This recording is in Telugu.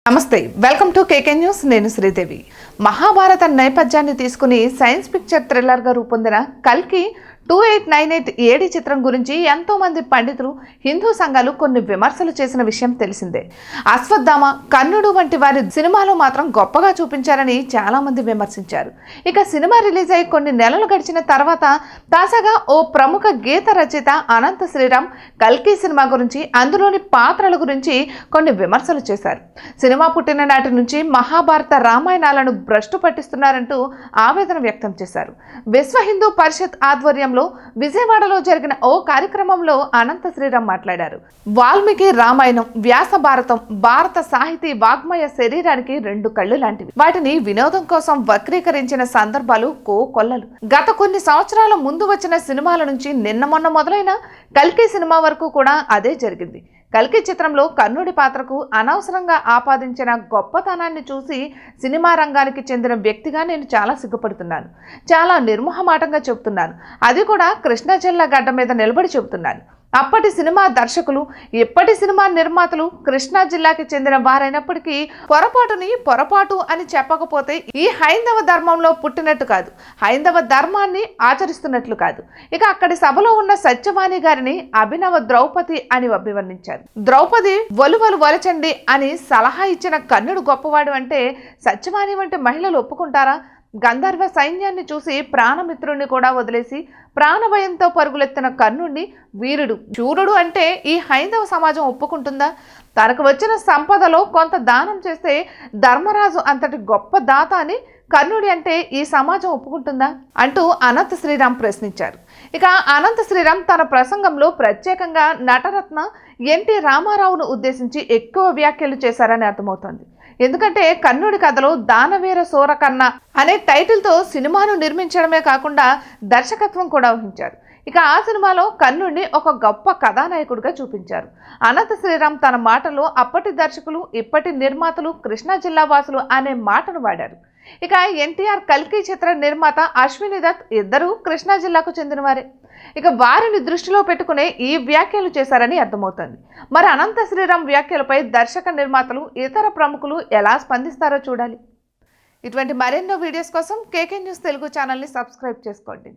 నమస్తే, వెల్కమ్ టు కేకే న్యూస్. నేను శ్రీదేవి. మహాభారత నేపథ్యాన్ని తీసుకుని సైన్స్ పిక్చర్ థ్రిల్లర్గా రూపొందిన కల్కి 2898 ఏడి చిత్రం గురించి ఎంతో మంది పండితులు, హిందూ సంఘాలు కొన్ని విమర్శలు చేసిన విషయం తెలిసిందే. అశ్వత్థామ, కర్ణుడు వంటి వారి సినిమాలో మాత్రం గొప్పగా చూపించారని చాలా మంది విమర్శించారు. ఇక సినిమా రిలీజ్ అయ్యి కొన్ని నెలలు గడిచిన తర్వాత తాజాగా ఓ ప్రముఖ గీత రచయిత అనంత శ్రీరామ్ కల్కి సినిమా గురించి, అందులోని పాత్రల గురించి కొన్ని విమర్శలు చేశారు. సినిమా పుట్టిన నాటి నుంచి మహాభారత, రామాయణాలను భ్రష్టు పట్టిస్తున్నారంటూ ఆవేదన వ్యక్తం చేశారు. విశ్వ హిందూ పరిషత్ ఆధ్వర్యంలో విజయవాడలో జరిగిన ఓ కార్యక్రమంలో అనంత శ్రీరామ్ మాట్లాడారు. వాల్మీకి రామాయణం, వ్యాస భారతం భారత సాహితీ వాగ్మయ శరీరానికి రెండు కళ్ళు లాంటివి. వాటిని వినోదం కోసం వక్రీకరించిన సందర్భాలు కోకొల్లలు. గత కొన్ని సంవత్సరాల ముందు వచ్చిన సినిమాల నుంచి నిన్న మొన్న మొదలైన కల్కి సినిమా వరకు కూడా అదే జరిగింది. కల్కి చిత్రంలో కర్ణుడి పాత్రకు అనవసరంగా ఆపాదించిన గొప్పతనాన్ని చూసి సినిమా రంగానికి చెందిన వ్యక్తిగా నేను చాలా సిగ్గుపడుతున్నాను. చాలా నిర్మోహమాటంగా చెబుతున్నాను. అది కూడా కృష్ణా జిల్లా గడ్డ మీద నిలబడి చెబుతున్నాను. అప్పటి సినిమా దర్శకులు, ఇప్పటి సినిమా నిర్మాతలు కృష్ణా జిల్లాకి చెందిన వారైనప్పటికీ పొరపాటు అని చెప్పకపోతే ఈ హైందవ ధర్మంలో పుట్టినట్టు కాదు, హైందవ ధర్మాన్ని ఆచరిస్తున్నట్లు కాదు. ఇక అక్కడి సభలో ఉన్న సత్యవాణి గారిని అభినవ ద్రౌపది అని అభివర్ణించారు. ద్రౌపది వలువలు వలచండి అని సలహా ఇచ్చిన కర్ణుడు గొప్పవాడు అంటే సత్యవాణి వంటి మహిళలు ఒప్పుకుంటారా? గంధర్వ సైన్యాన్ని చూసి ప్రాణమిత్రుడిని కూడా వదిలేసి ప్రాణభయంతో పరుగులెత్తిన కర్ణుడిని వీరుడు, శూరుడు అంటే ఈ హైందవ సమాజం ఒప్పుకుంటుందా? తనకు వచ్చిన సంపదలో కొంత దానం చేస్తే ధర్మరాజు అంతటి గొప్ప దాత అని కర్ణుడి అంటే ఈ సమాజం ఒప్పుకుంటుందా అంటూ అనంత శ్రీరామ్ ప్రశ్నించారు. ఇక అనంత శ్రీరామ్ తన ప్రసంగంలో ప్రత్యేకంగా నటరత్న ఎన్టీ రామారావును ఉద్దేశించి ఎక్కువ వ్యాఖ్యలు చేశారని అర్థమవుతోంది. ఎందుకంటే కర్ణుడి కథలో దానవీర సూరకర్ణ అనే టైటిల్తో సినిమాను నిర్మించడమే కాకుండా దర్శకత్వం కూడా వహించారు. ఇక ఆ సినిమాలో కర్ణుడిని ఒక గొప్ప కథానాయకుడిగా చూపించారు. అనంత శ్రీరామ్ తన మాటలో అప్పటి దర్శకులు, ఇప్పటి నిర్మాతలు, కృష్ణా జిల్లా వాసులు అనే మాటను వాడారు. ఇక ఎన్టీఆర్ కల్కి చిత్ర నిర్మాత అశ్విని దత్ ఇద్దరు కృష్ణా జిల్లాకు చెందినవారే. ఇక వారిని దృష్టిలో పెట్టుకునే ఈ వ్యాఖ్యలు చేశారని అర్థమవుతుంది. మరి అనంత శ్రీరామ్ వ్యాఖ్యలపై దర్శక, నిర్మాతలు, ఇతర ప్రముఖులు ఎలా స్పందిస్తారో చూడాలి. ఇటువంటి మరెన్నో వీడియోస్ కోసం కేకే న్యూస్ తెలుగు ఛానల్ని సబ్స్క్రైబ్ చేసుకోండి.